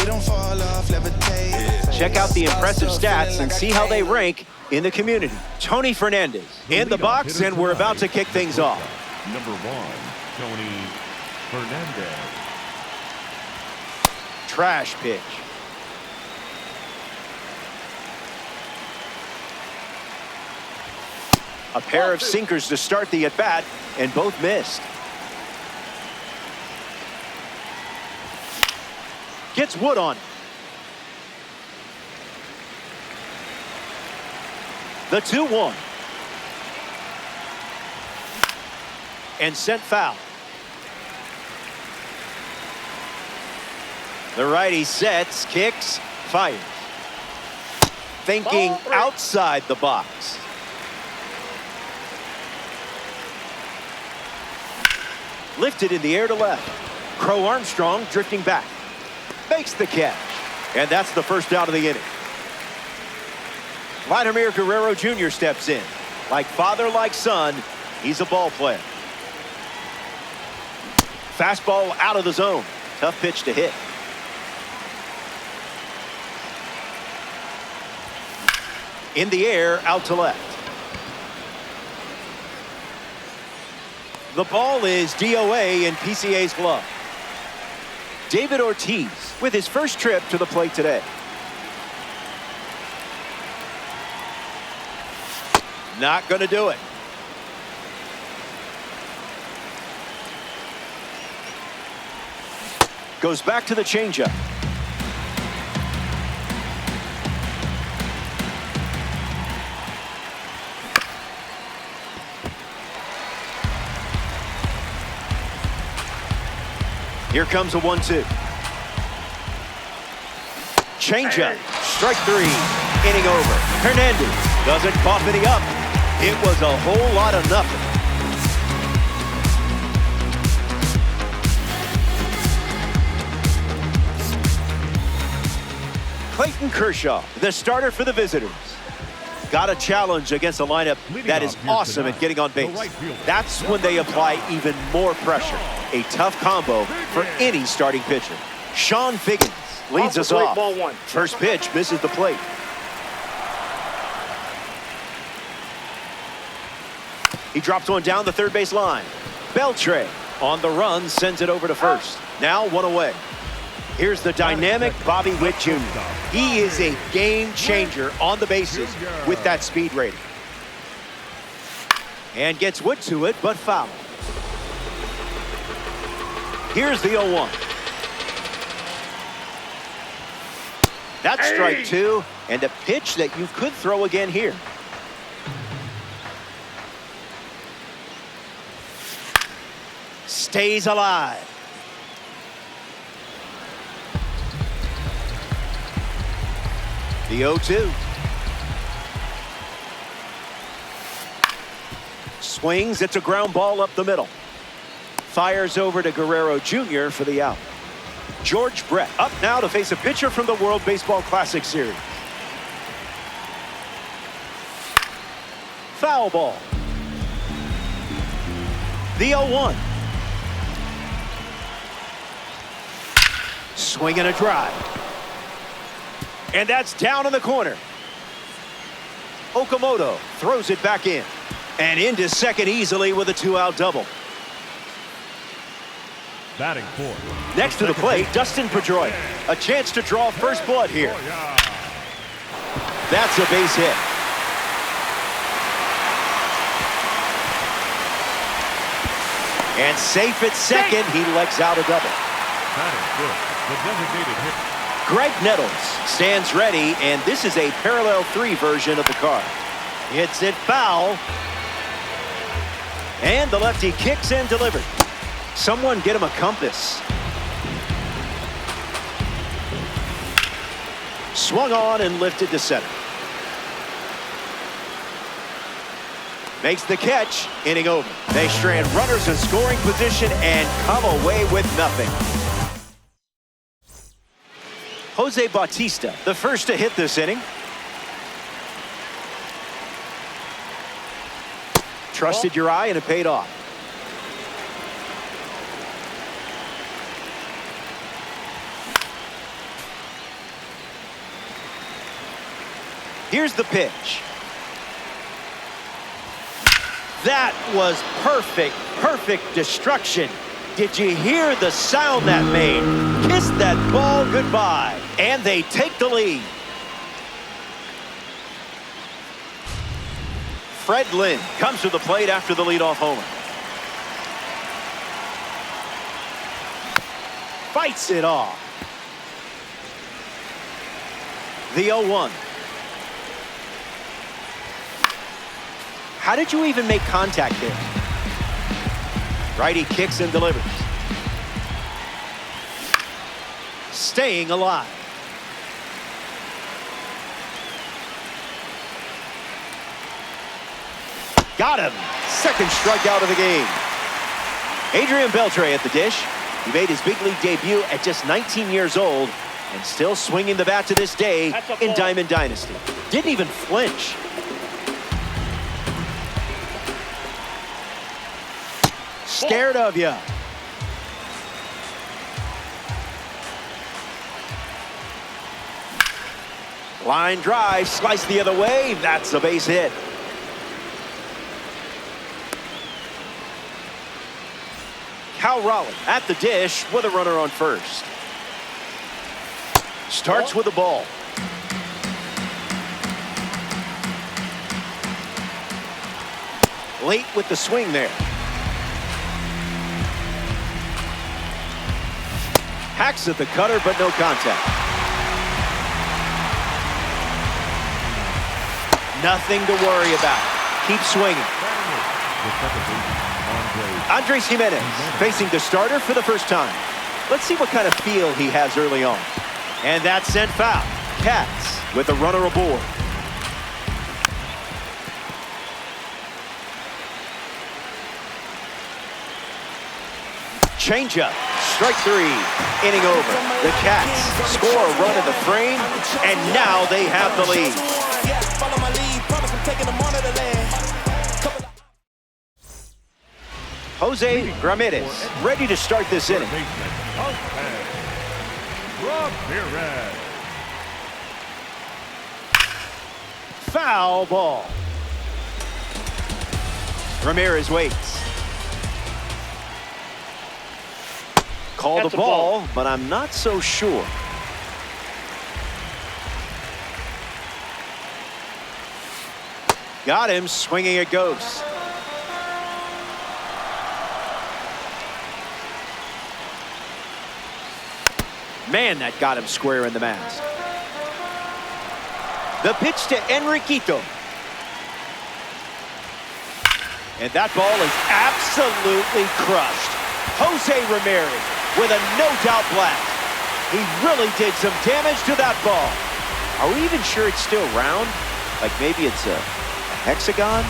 don't fall off, levitate. Check out the impressive stats and see how they rank in the community. Tony Fernandez in the box, and we're about to kick things off. Number 1, Tony Fernandez. Trash pitch. A pair of sinkers to start the at-bat, and both missed. Gets Wood on. The 2-1. And sent foul. The righty sets, kicks, fires. Thinking outside the box. Lifted in the air to left. Crow Armstrong drifting back. Makes the catch. And that's the first out of the inning. Vladimir Guerrero Jr. steps in. Like father, like son, he's a ball player. Fastball out of the zone. Tough pitch to hit. In the air, out to left. The ball is DOA in PCA's glove. David Ortiz with his first trip to the plate today. Not going to do it. Goes back to the changeup. Here comes a 1-2. Changeup. Strike 3. Inning over. Hernandez doesn't cough any up. It was a whole lot of nothing. Clayton Kershaw, the starter for the visitors. Got a challenge against a lineup that is awesome at getting on base. That's when they apply even more pressure. A tough combo for any starting pitcher. Sean Figgins leads us off. Ball 1. First pitch misses the plate. He drops one down the third base line. Beltre on the run sends it over to first. Now 1 away. Here's the dynamic Bobby Witt Jr. He is a game changer on the bases with that speed rating. And gets Wood to it, but foul. Here's the 0-1. That's strike 2, and a pitch that you could throw again here. Stays alive. The 0-2. Swings, it's a ground ball up the middle. Fires over to Guerrero Jr. for the out. George Brett up now to face a pitcher from the World Baseball Classic Series. Foul ball. The 0-1. Swing and a drive. And that's down in the corner. Okamoto throws it back in. And into second easily with a 2-out double. Batting fourth. Next to the plate, Dustin Pedroia. A chance to draw first blood here. That's a base hit. And safe at second, he legs out a double. Batting fifth, the designated hitter. Greg Nettles stands ready, and this is a parallel 3 version of the card. Hits it foul. And the lefty kicks and delivers. Someone get him a compass. Swung on and lifted to center. Makes the catch, inning over. They strand runners in scoring position and come away with nothing. Jose Bautista, the first to hit this inning. Trusted your eye and it paid off. Here's the pitch. That was perfect, perfect destruction. Did you hear the sound that made? Kiss that ball goodbye. And they take the lead. Fred Lynn comes to the plate after the leadoff homer. Fights it off. The 0-1. How did you even make contact there? Righty kicks and delivers. Staying alive. Got him. Second strikeout of the game. Adrian Beltre at the dish. He made his big league debut at just 19 years old and still swinging the bat to this day in Diamond Dynasty. Didn't even flinch. Scared of you. Line drive, slice the other way. That's a base hit. Cal Raleigh at the dish with a runner on first. Starts with the ball. Late with the swing there. Hacks at the cutter, but no contact. Nothing to worry about. Keep swinging. Andres Jimenez facing the starter for the first time. Let's see what kind of feel he has early on. And that's sent foul. Cats with the runner aboard. Changeup. Strike three. Inning over. The Cats score a run in the frame, and now they have the lead. Jose Ramirez ready to start this inning. Foul ball. Ramirez waits. Call the ball, but I'm not so sure. Got him swinging a ghost. Man, that got him square in the mask. The pitch to Enriquito. And that ball is absolutely crushed. Jose Ramirez with a no-doubt blast. He really did some damage to that ball. Are we even sure it's still round? Like maybe it's a hexagon?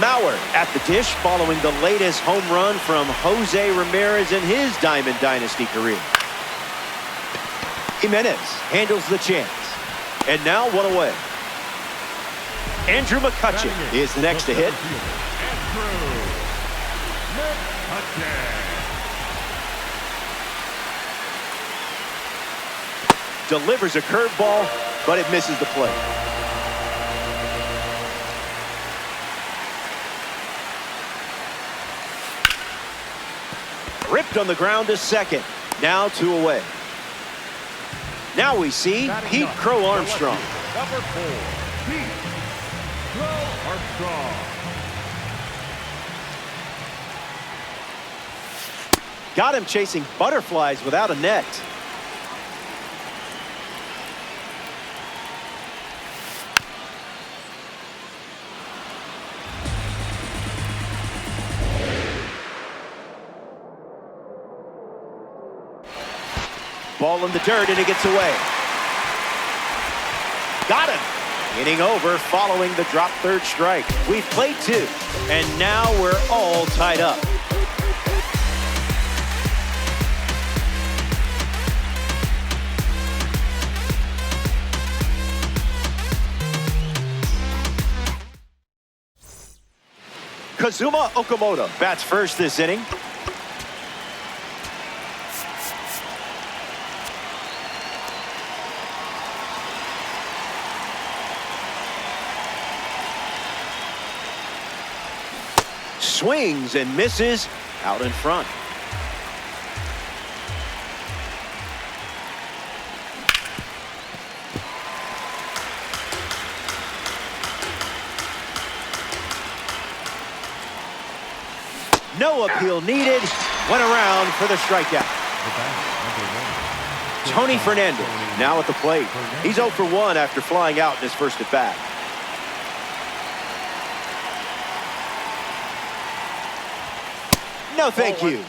Mauer at the dish following the latest home run from Jose Ramirez in his Diamond Dynasty career. Jimenez handles the chance. And now one away. Andrew McCutchen is the next to hit. Delivers a curveball, but it misses the plate. Ripped on the ground to second. Now two away. Now we see Pete Crow Armstrong. Number 4, Pete Crow Armstrong. Got him chasing butterflies without a net. Ball in the dirt, and he gets away. Got him. Inning over following the drop third strike. We've played two, and now we're all tied up. Kazuma Okamoto bats first this inning. Swings and misses out in front. No appeal needed. Went around for the strikeout. Tony Fernandez now at the plate. He's 0 for 1 after flying out in his first at bat. No, thank you.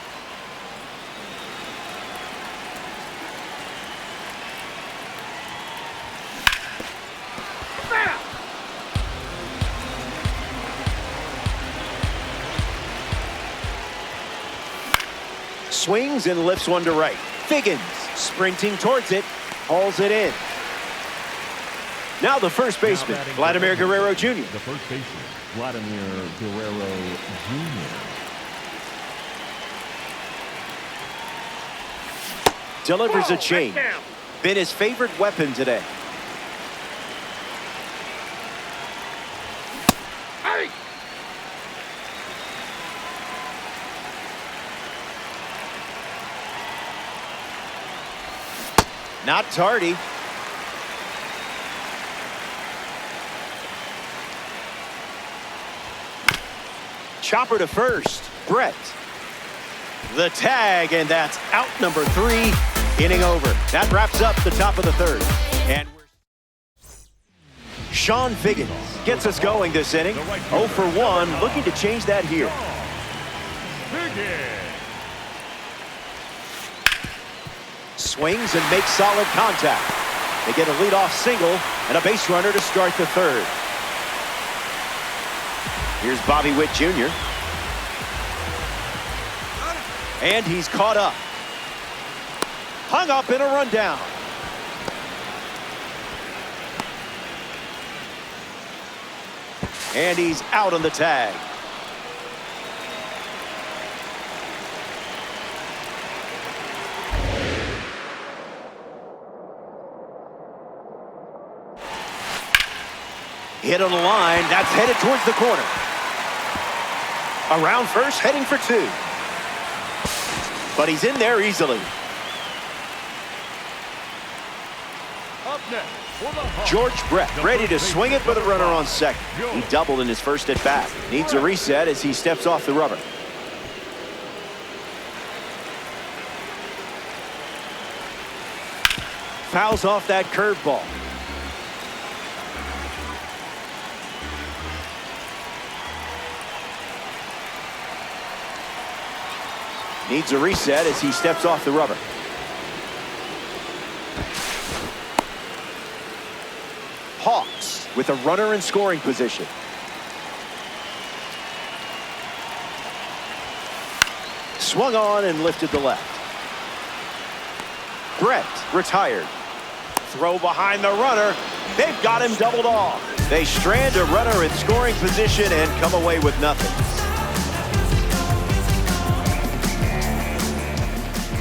Swings and lifts one to right. Figgins sprinting towards it, hauls it in. Now the first baseman, Vladimir Guerrero Jr. The first baseman, Vladimir Guerrero Jr. Delivers a change. Been his favorite weapon today. Not tardy. Chopper to first. Brett. The tag, and that's out number 3. Inning over. That wraps up the top of the third. And Sean Figgins gets us going this inning. 0 for 1, looking to change that here. Swings and makes solid contact. They get a leadoff single and a base runner to start the third. Here's Bobby Witt Jr. And he's caught up. Hung up in a rundown. And he's out on the tag. Hit on the line. That's headed towards the corner. Around first, heading for 2. But he's in there easily. Up next, for the George Brett ready to swing it with a runner on second. He doubled in his first at bat. Needs a reset as he steps off the rubber. Fouls off that curveball. Needs a reset as he steps off the rubber. Hawks with a runner in scoring position. Swung on and lifted to left. Brett retired. Throw behind the runner. They've got him doubled off. They strand a runner in scoring position and come away with nothing.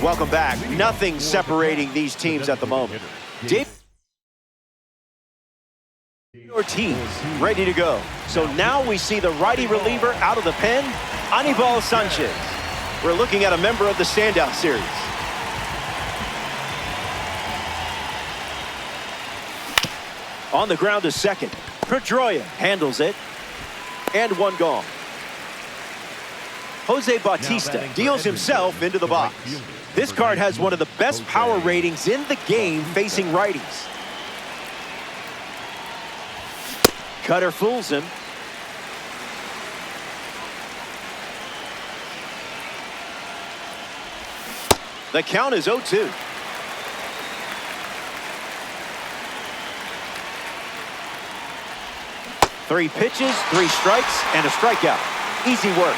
Welcome back. Nothing separating these teams at the moment. Dave Ortiz ready to go. So now we see the righty reliever out of the pen, Anibal Sanchez. We're looking at a member of the standout series. On the ground to second. Pedroia handles it. And one gone. Jose Bautista deals himself into the box. This card has one of the best power ratings in the game facing righties. Cutter fools him. The count is 0-2. Three pitches, 3 strikes, and a strikeout. Easy work.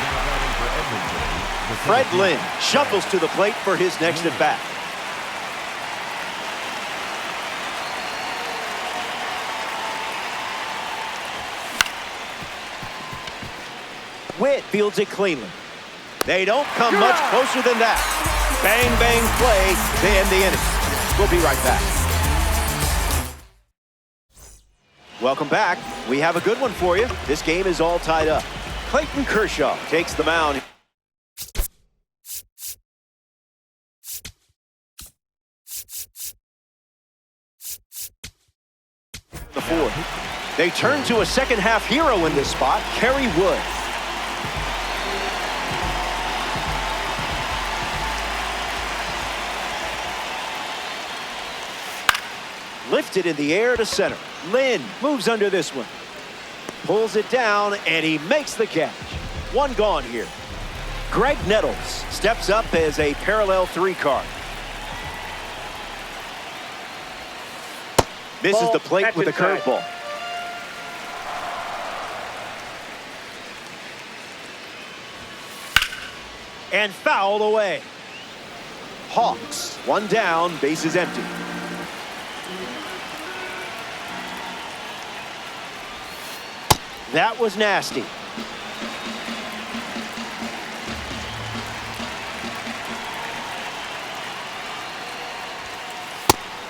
Fred Lynn shuffles to the plate for his next at bat. Witt fields it cleanly. They don't come much closer than that. Bang, bang play to end the inning. We'll be right back. Welcome back. We have a good one for you. This game is all tied up. Clayton Kershaw takes the mound. The fourth. They turn to a second-half hero in this spot, Kerry Wood. Lifted in the air to center. Lynn moves under this one. Pulls it down, and he makes the catch. One gone here. Greg Nettles steps up as a parallel 3 card. Misses the plate with a curveball. And fouled away. Hawks, one down, bases empty. That was nasty.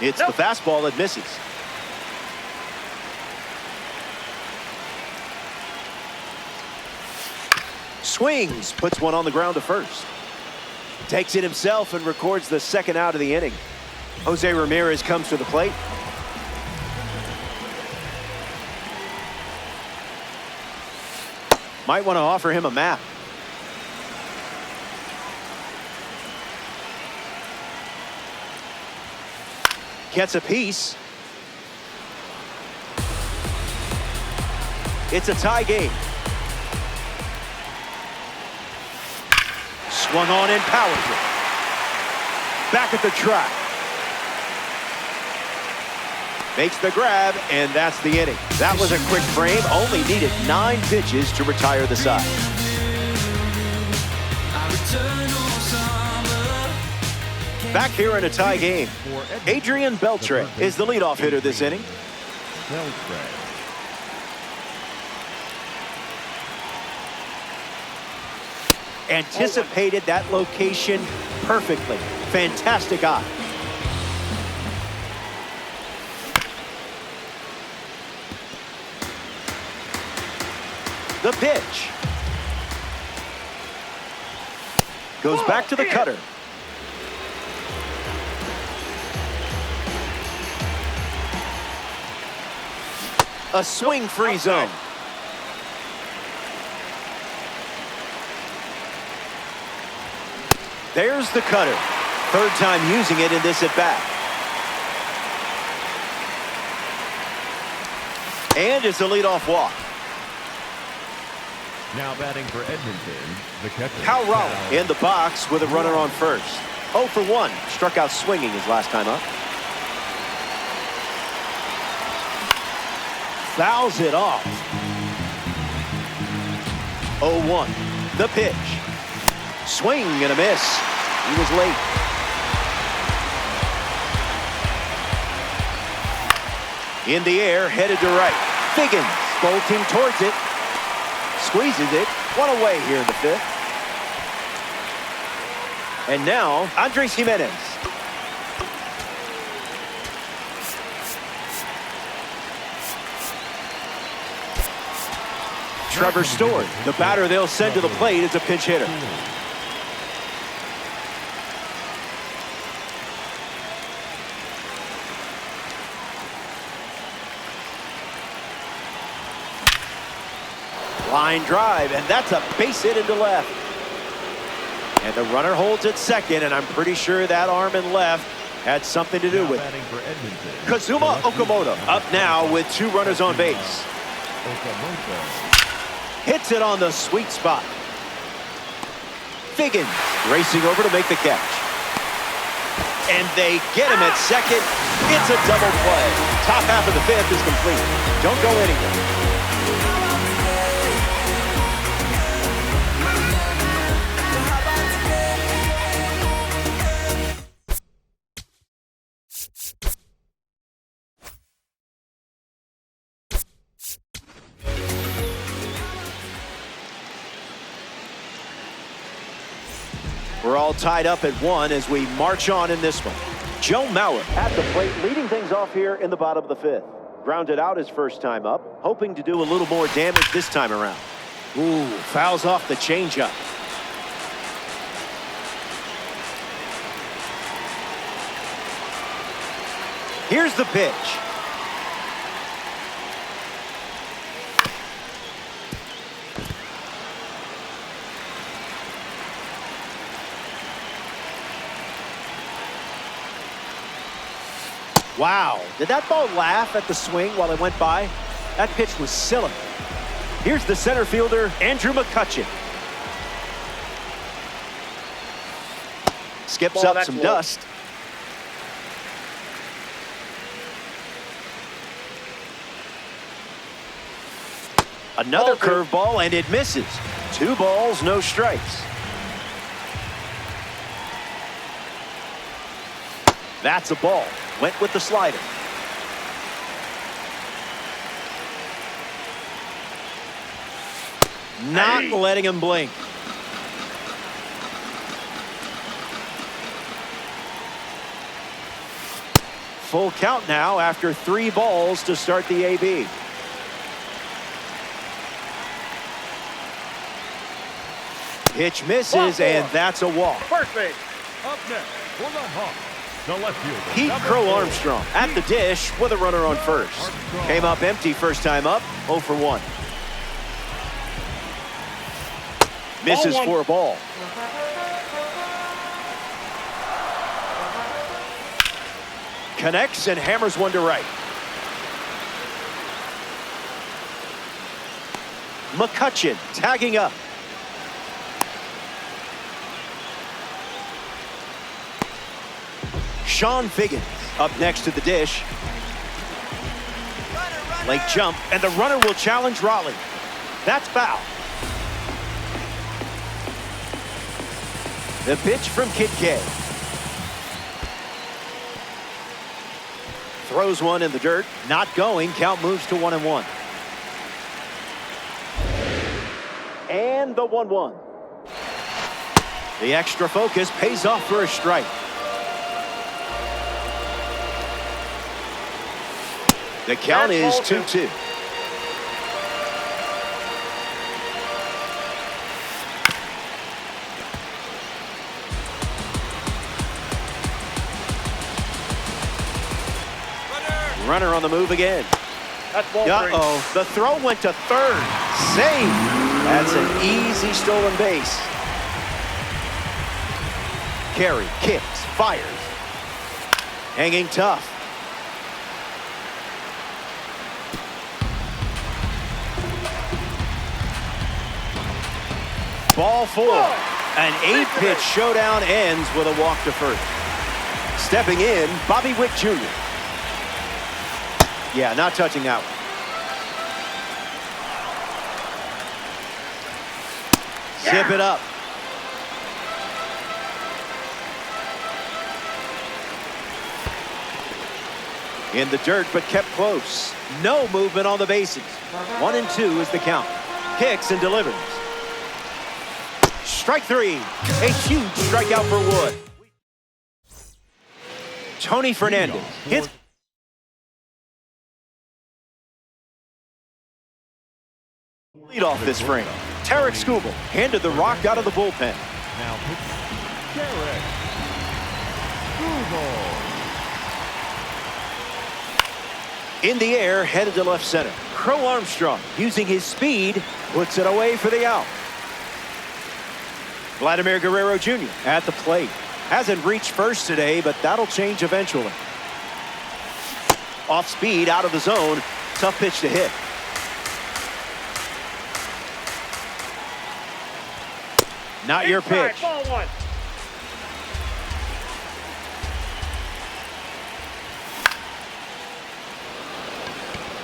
It's the fastball that misses. Swings, puts one on the ground to first. Takes it himself and records the second out of the inning. Jose Ramirez comes to the plate. Might want to offer him a map. Gets a piece. It's a tie game. Swung on and powers it. Back at the track. Makes the grab, and that's the inning. That was a quick frame. Only needed 9 pitches to retire the side. Back here in a tie game, Adrian Beltre is the leadoff hitter this inning. Anticipated that location perfectly. Fantastic eye. The pitch. Goes back to the cutter. A swing-free zone. There's the cutter. Third time using it in this at-bat. And it's a leadoff walk. Now batting for Edmonton, the catcher. Cal Raleigh in the box with a runner on first. 0 for 1. Struck out swinging his last time up. Fouls it off. 0-1. The pitch. Swing and a miss. He was late. In the air, headed to right. Figgins bolting towards it. Squeezes it. One away here in the 5th. And now, Andres Jimenez. Trevor Story, the batter they'll send to the plate, is a pinch hitter. Line drive, and that's a base hit into left. And the runner holds at second, and I'm pretty sure that arm in left had something to do with it. Kazuma Okamoto up now with 2 runners on base. Hits it on the sweet spot. Figgins racing over to make the catch. And they get him at second. It's a double play. Top half of the 5th is complete. Don't go anywhere. We're all tied up at 1 as we march on in this one. Joe Mauer at the plate, leading things off here in the bottom of the 5th. Grounded out his first time up, hoping to do a little more damage this time around. Ooh, fouls off the changeup. Here's the pitch. Wow, did that ball laugh at the swing while it went by? That pitch was silly. Here's the center fielder, Andrew McCutchen. Skips up some dust. Another curveball, and it misses. 2 balls, no strikes. That's a ball. Went with the slider. Not letting him blink. Full count now after 3 balls to start the AB. Pitch misses, and that's a walk. First base. Up next for the Hawks, the left fielder, Pete Crow Armstrong at the dish with a runner on first. Came up empty first time up, 0 for 1. Misses for a ball. Connects and hammers one to right. McCutchen tagging up. Sean Figgins up next to the dish. Late jump, and the runner will challenge Raleigh. That's foul. The pitch from Kid K. Throws one in the dirt. Not going. Count moves to 1-1. And the 1-1. The extra focus pays off for a strike. The count is 2-2. Runner on the move again. Uh-oh. The throw went to third. Save. That's an easy stolen base. Carey kicks, fires. Hanging tough. Ball 4. An 8-pitch showdown ends with a walk to first. Stepping in, Bobby Wick Jr. Yeah, not touching that one. Zip it up. In the dirt, but kept close. No movement on the bases. 1-2 is the count. Kicks and delivers. Strike 3. A huge strikeout for Wood. Tony Fernandez hits. Lead off this frame. Tarek Skubal handed the rock out of the bullpen. Now, Tarek Skubal. In the air, headed to left center. Crow Armstrong, using his speed, puts it away for the out. Vladimir Guerrero Jr. at the plate. Hasn't reached first today, but that'll change eventually. Off speed, out of the zone. Tough pitch to hit. Not your pitch. Ball 1.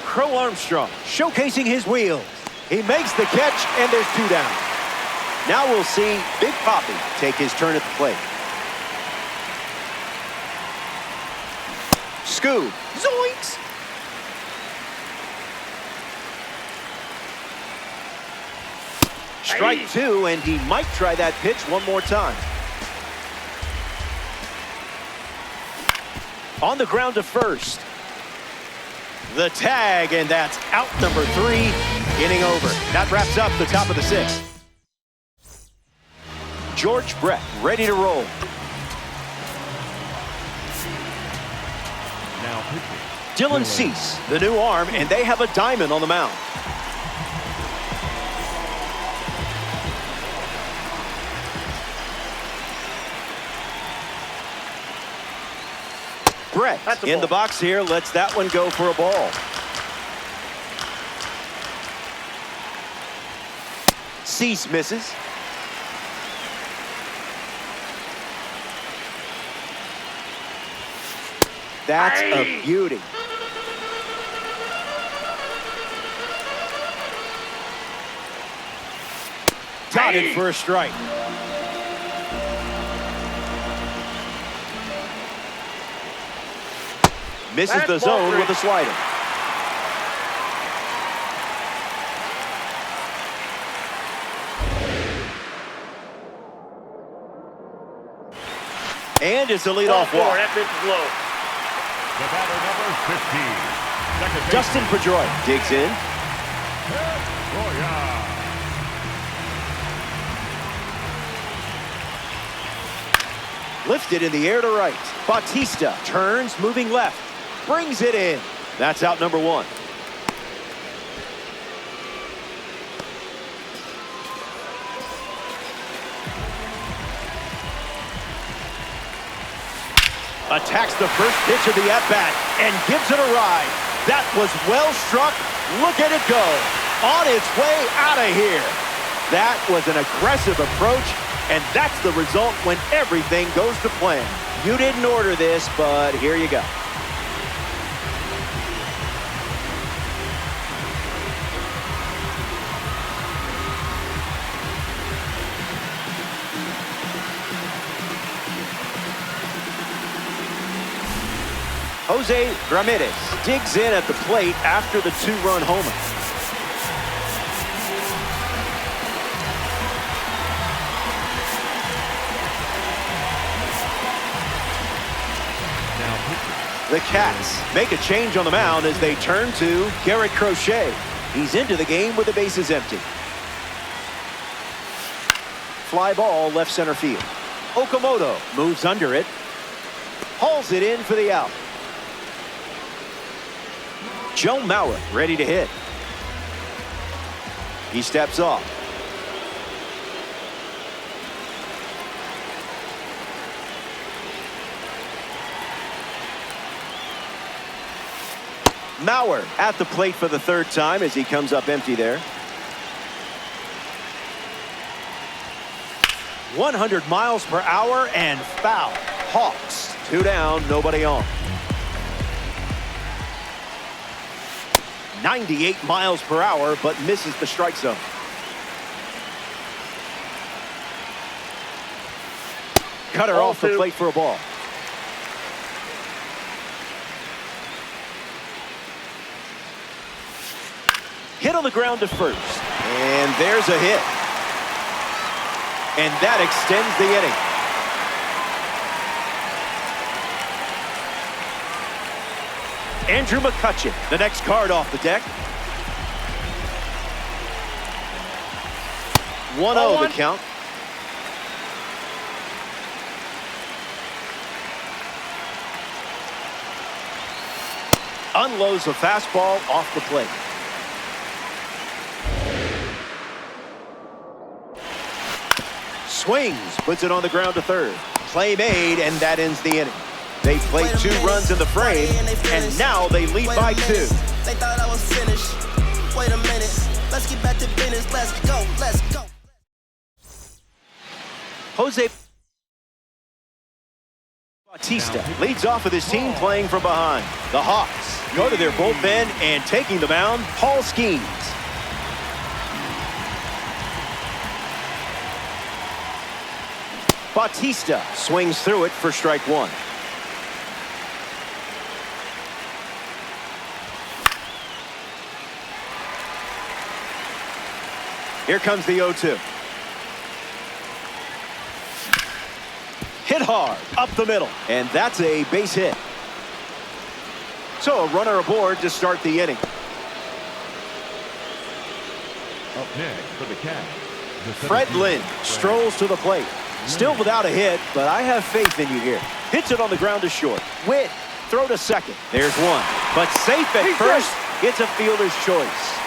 Crow Armstrong showcasing his wheels. He makes the catch, and there's 2 down. Now we'll see Big Papi take his turn at the plate. Scoob. Zoinks! Strike 2, and he might try that pitch one more time. On the ground to first. The tag, and that's out number 3. Inning over. That wraps up the top of the sixth. George Brett ready to roll. Now pitching. Dylan Cease, the new arm, and they have a diamond on the mound. Brett in the box here, lets that one go for a ball. Cease misses. That's a beauty. Dotted for a strike. Misses the zone with a slider. And it's a leadoff walk. That pitch is low. The batter number 15. Dustin Pedroia digs in. Lifted in the air to right. Bautista turns, moving left. Brings it in. That's out number one. Attacks the first pitch of the at-bat and gives it a ride. That was well struck. Look at it go. On its way out of here. That was an aggressive approach, and that's the result when everything goes to plan. You didn't order this, but here you go. Jose Ramirez digs in at the plate after the two-run homer. The Cats make a change on the mound as they turn to Garrett Crochet. He's into the game with the bases empty. Fly ball left center field. Okamoto moves under it. Hauls it in for the out. Joe Mauer ready to hit. He steps off. Mauer at the plate for the third time as he comes up empty there. 100 miles per hour and foul. Hawks, 2 down, nobody on. 98 miles per hour, but misses the strike zone. Cutter off the plate for a ball. Hit on the ground to first. And there's a hit. And that extends the inning. Andrew McCutchen, the next card off the deck. 1-0 the count. Unloads a fastball off the plate. Swings, puts it on the ground to third. Play made, and that ends the inning. They played 2 runs in the frame, and now they lead by 2. They thought I was finished. Wait a minute. Let's get back to business. Let's go. Let's go. Jose Bautista leads off with his team playing from behind. The Hawks go to their bullpen, and taking the mound, Paul Skeens. Bautista swings through it for strike 1. Here comes the 0-2. Hit hard up the middle, and that's a base hit. So a runner aboard to start the inning. Up next for the catch. Fred Lynn strolls to the plate. Still without a hit, but I have faith in you here. Hits it on the ground to short. Witt, throw to second. There's one, but safe at first. It's a fielder's choice.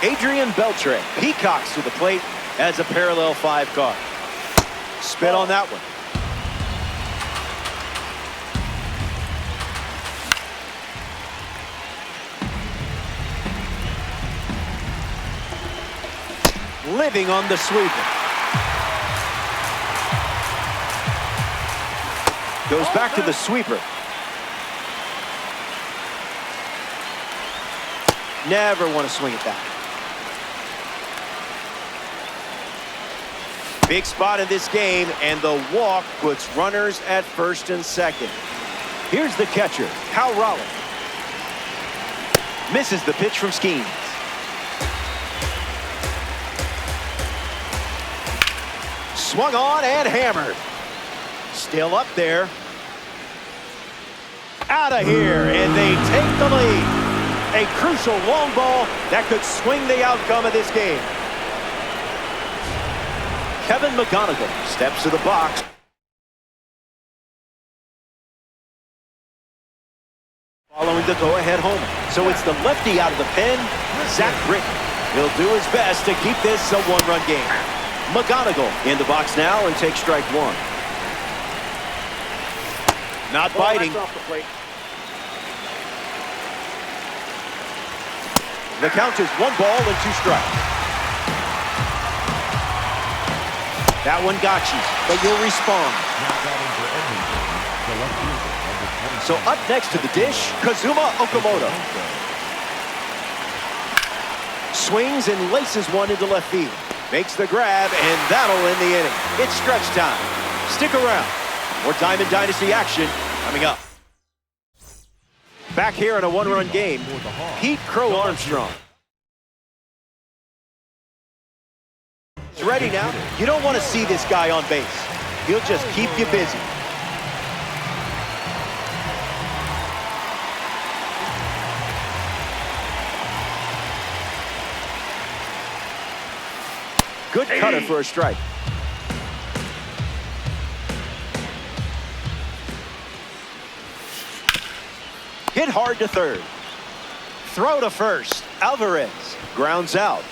Adrian Beltre peacocks to the plate as a parallel 5 car. Spit on that one. Living on the sweeper. Goes back to the sweeper. Never want to swing at that. Big spot in this game, and the walk puts runners at first and second. Here's the catcher, Cal Raleigh. Misses the pitch from Skeens. Swung on and hammered. Still up there. Out of here, and they take the lead. A crucial long ball that could swing the outcome of this game. Kevin McGonigal steps to the box. Following the go-ahead homer. So it's the lefty out of the pen, Zach Britton. He'll do his best to keep this a one-run game. McGonigal in the box now and takes strike 1. Not biting. The count is 1 ball and 2 strikes. That one got you, but you'll respond. So up next to the dish, Kazuma Okamoto. Swings and laces one into left field. Makes the grab, and that'll end the inning. It's stretch time. Stick around. More Diamond Dynasty action coming up. Back here in a one-run game, Pete Crow Armstrong. He's ready now. You don't want to see this guy on base. He'll just keep you busy. Good cutter for a strike. Hit hard to third. Throw to first. Alvarez grounds out.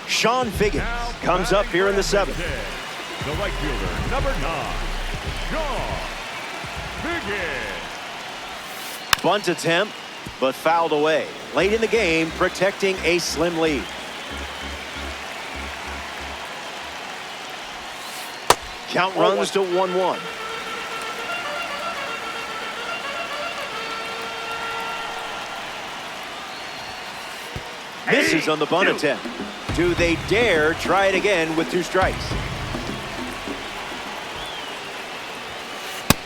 Sean Figgins comes up here in the 7th. The right fielder, number 9, Sean Figgins. Bunt attempt, but fouled away. Late in the game, protecting a slim lead. Count runs to 1-1. Misses on the bunt attempt. Do they dare try it again with 2 strikes?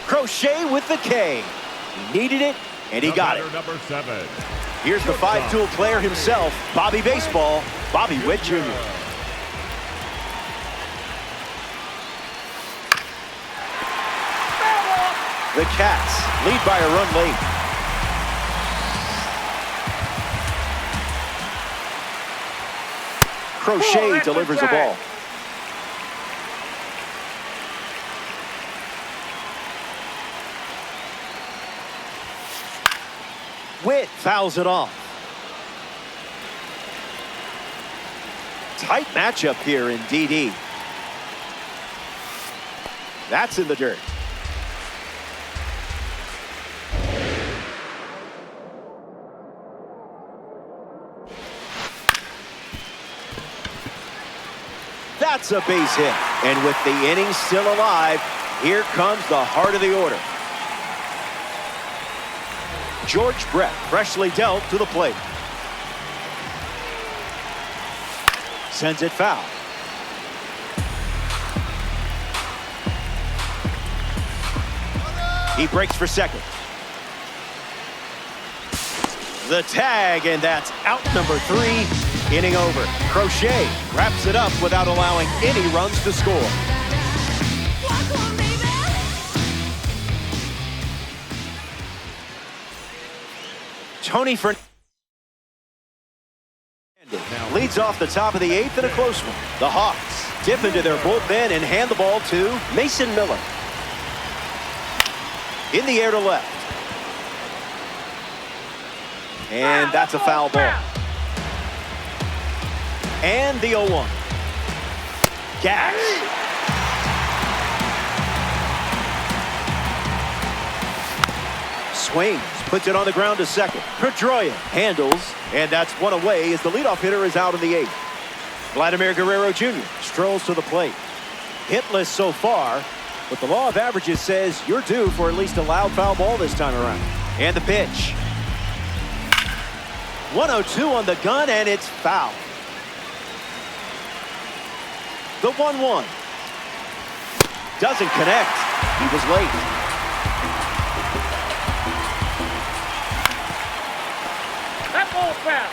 Crochet with the K. He needed it, and he got it. Number 7. Here's the 5-tool player himself, Bobby Baseball, Bobby Witt Jr. The Cats lead by a run late. Crochet delivers a ball. Witt fouls it off. Tight matchup here in DD. That's in the dirt. That's a base hit. And with the inning still alive, here comes the heart of the order. George Brett, freshly dealt to the plate. Sends it foul. He breaks for second. The tag, and that's out number 3. Inning over. Crochet wraps it up without allowing any runs to score. Tony Fernandez leads off the top of the 8th in a close one. The Hawks dip into their bullpen and hand the ball to Mason Miller. In the air to left. And that's a foul ball. And the 0-1. Gas. Swings, puts it on the ground to second. Pedroia handles, and that's one away as the leadoff hitter is out in the 8th. Vladimir Guerrero Jr. strolls to the plate. Hitless so far, but the law of averages says you're due for at least a loud foul ball this time around. And the pitch. 1-0-2 on the gun, and it's foul. The 1-1. Doesn't connect. He was late. That ball foul.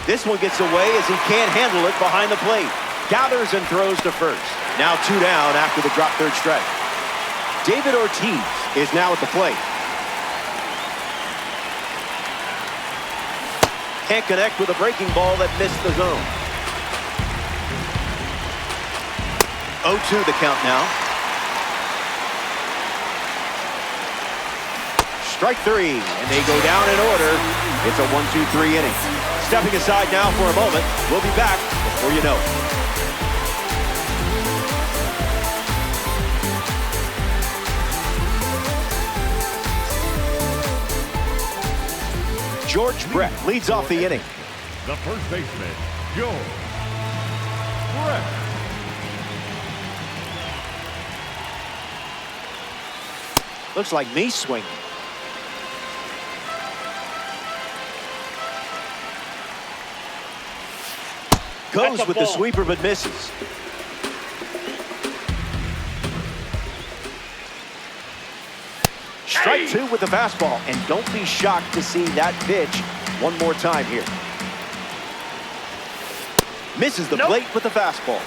This one gets away as he can't handle it behind the plate. Gathers and throws to first. Now 2 down after the drop third strike. David Ortiz is now at the plate. Can't connect with a breaking ball that missed the zone. 0-2 the count now. Strike 3, and they go down in order. It's a 1-2-3 inning. Stepping aside now for a moment. We'll be back before you know it. George Brett leads off the inning. The first baseman, George Brett. Looks like me swinging. Goes with the sweeper but misses. Strike 2 with the fastball, and don't be shocked to see that pitch one more time here. Misses the plate with the fastball.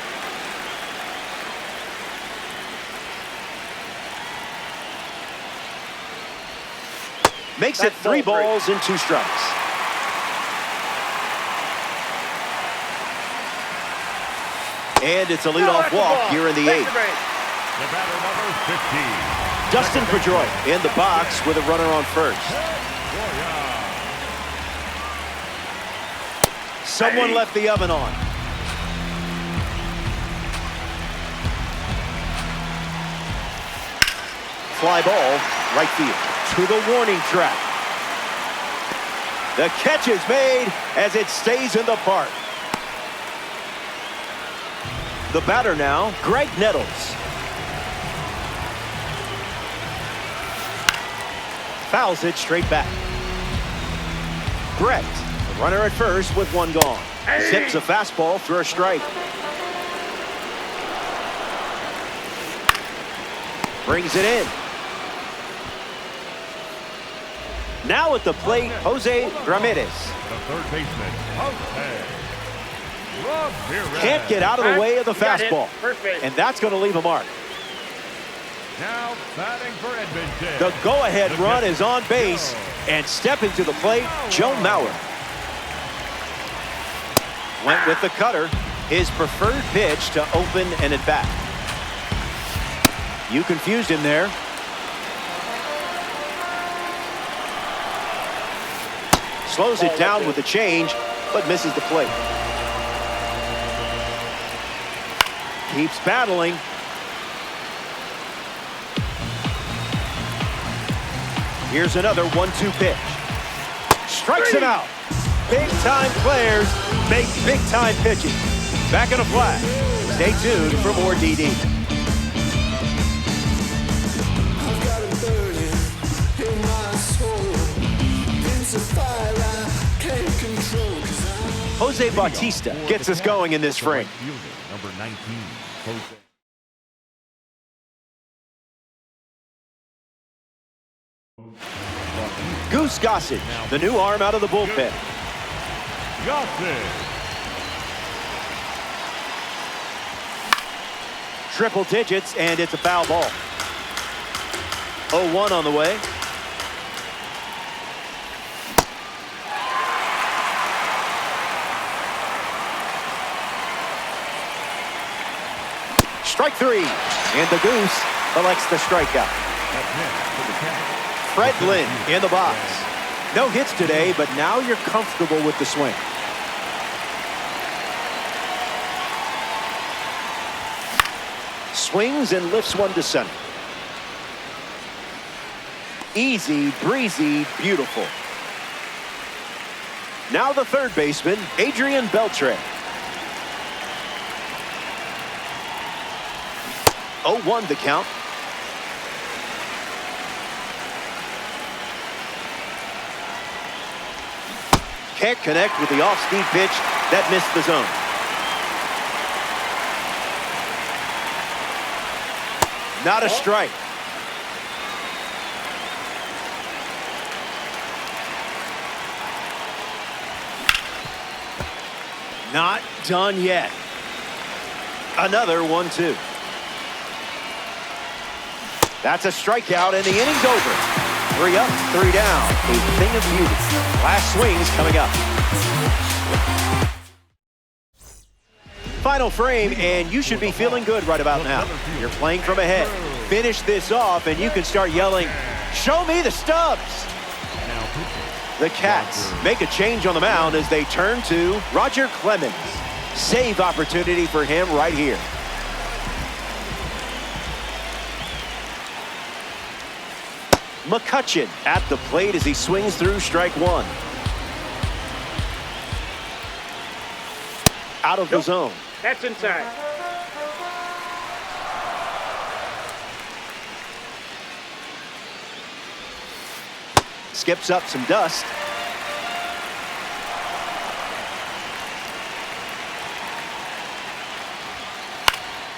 Makes it 3 balls and 2 strikes. And it's a leadoff walk here in the 8th. The batter number 15. Dustin Pedroia in the box with a runner on first. Someone left the oven on. Fly ball, right field, to the warning track. The catch is made as it stays in the park. The batter now, Greg Nettles. Fouls it straight back. Brett, the runner at first with 1 gone. Zips a fastball for a strike. Brings it in. Now at the plate, Jose Ramirez. The third baseman, Jose. Can't get out of the way of the fastball. And that's going to leave a mark. Now batting for Edmonton. The go-ahead run is on base, and stepping to the plate, Joe Mauer. Went with the cutter, his preferred pitch to open an at-bat. You confused him there. Slows it down with the change, but misses the plate. Keeps battling. Here's another 1-2 pitch. Strikes him out. Big-time players make big-time pitching. Back in a flash. Stay tuned for more DD. Jose Bautista gets us going in this frame. Number 19, Jose. Goose Gossage, the new arm out of the bullpen. Gossage. Triple digits, and it's a foul ball. 0-1 on the way. Strike three. And the Goose elects the strikeout. Fred Lynn in the box. No hits today, but now you're comfortable with the swing. Swings and lifts one to center. Easy, breezy, beautiful. Now the third baseman, Adrian Beltre. 0-1 the count. Can't connect with the off-speed pitch. That missed the zone. Not a strike. Not done yet. Another 1-2. That's a strikeout, and the inning's over. 3 up, 3 down. A thing of beauty. Last swing's coming up. Final frame, and you should be feeling good right about now. You're playing from ahead. Finish this off, and you can start yelling, "Show me the stubs!" The Cats make a change on the mound as they turn to Roger Clemens. Save opportunity for him right here. McCutchen at the plate as he swings through strike one. Out of the zone. That's inside. Skips up some dust.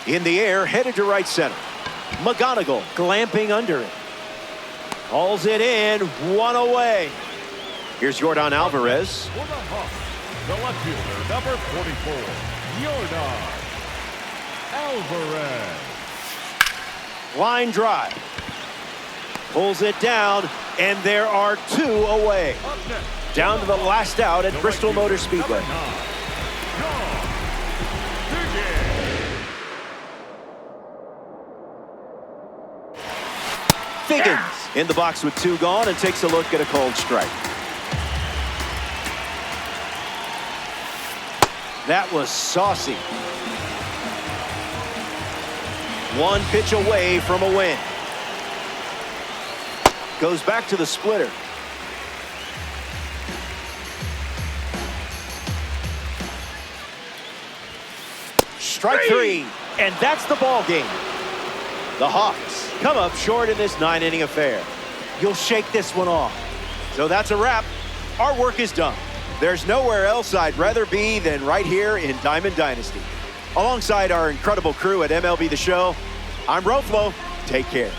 In the air, headed to right center. McGonigal glamping under it. Hauls it in, 1 away. Here's Yordan Alvarez. For the Hawks, the left fielder, number 44, Yordan Alvarez. Line drive. Pulls it down, and there are 2 away. Down to the last out at Bristol Motor Speedway. Figgins in the box with 2 gone and takes a look at a cold strike. That was saucy. 1 pitch away from a win. Goes back to the splitter. Strike 3, and that's the ball game. The Hawks come up short in this 9-inning affair. You'll shake this one off. So that's a wrap. Our work is done. There's nowhere else I'd rather be than right here in Diamond Dynasty. Alongside our incredible crew at MLB The Show, I'm Roflo. Take care.